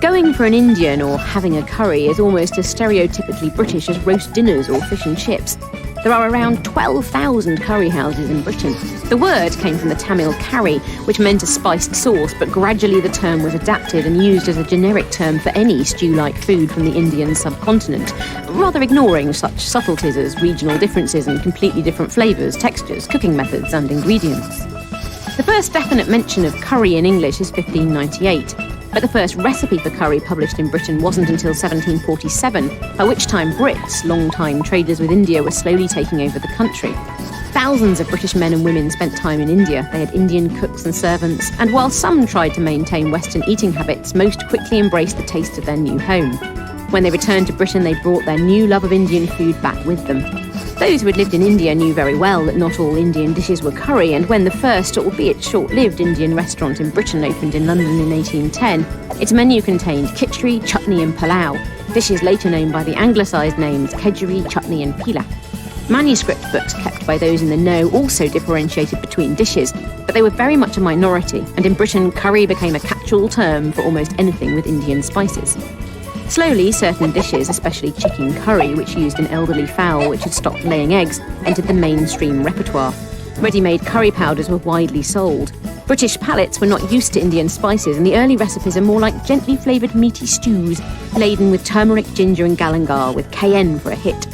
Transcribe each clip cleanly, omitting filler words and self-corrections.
Going for an Indian or having a curry is almost as stereotypically British as roast dinners or fish and chips. There are around 12,000 curry houses in Britain. The word came from the Tamil curry, which meant a spiced sauce, but gradually the term was adapted and used as a generic term for any stew-like food from the Indian subcontinent, rather ignoring such subtleties as regional differences and completely different flavours, textures, cooking methods and ingredients. The first definite mention of curry in English is 1598. But the first recipe for curry published in Britain wasn't until 1747, by which time Brits, long-time traders with India, were slowly taking over the country. Thousands of British men and women spent time in India. They had Indian cooks and servants, and while some tried to maintain Western eating habits, most quickly embraced the taste of their new home. When they returned to Britain, they brought their new love of Indian food back with them. Those who had lived in India knew very well that not all Indian dishes were curry, and when the first, albeit short-lived, Indian restaurant in Britain opened in London in 1810, its menu contained khichdi, chutney and palau, dishes later known by the anglicised names kedgeree, chutney and pila. Manuscript books kept by those in the know also differentiated between dishes, but they were very much a minority, and in Britain curry became a catch-all term for almost anything with Indian spices. Slowly, certain dishes, especially chicken curry, which used an elderly fowl which had stopped laying eggs, entered the mainstream repertoire. Ready-made curry powders were widely sold. British palates were not used to Indian spices, and the early recipes are more like gently flavoured meaty stews, laden with turmeric, ginger and galangal, with cayenne for a hit.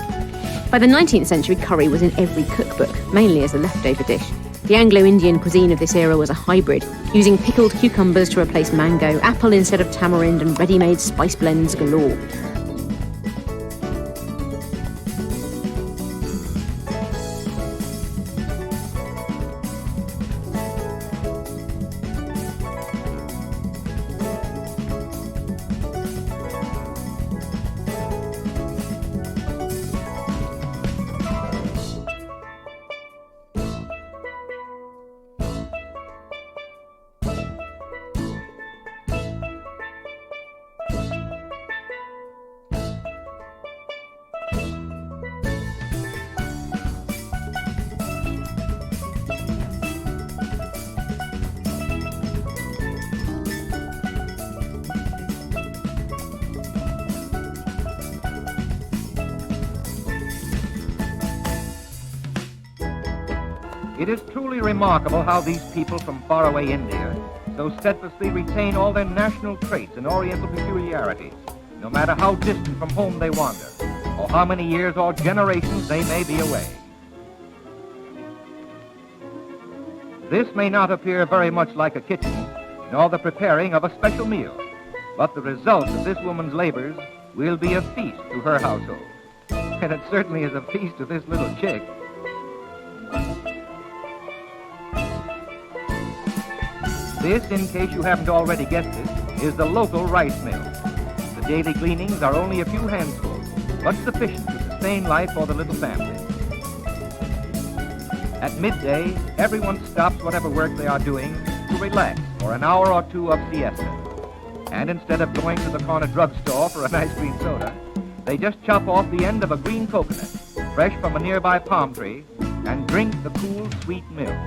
By the 19th century, curry was in every cookbook, mainly as a leftover dish. The Anglo-Indian cuisine of this era was a hybrid, using pickled cucumbers to replace mango, apple instead of tamarind, and ready-made spice blends galore. It is truly remarkable how these people from faraway India so steadfastly retain all their national traits and oriental peculiarities, no matter how distant from home they wander, or how many years or generations they may be away. This may not appear very much like a kitchen, nor the preparing of a special meal, but the result of this woman's labors will be a feast to her household. And it certainly is a feast to this little chick. This, in case you haven't already guessed it, is the local rice mill. The daily gleanings are only a few handfuls, but sufficient to sustain life for the little family. At midday, everyone stops whatever work they are doing to relax for an hour or two of siesta. And instead of going to the corner drugstore for an ice cream soda, they just chop off the end of a green coconut, fresh from a nearby palm tree, and drink the cool, sweet milk.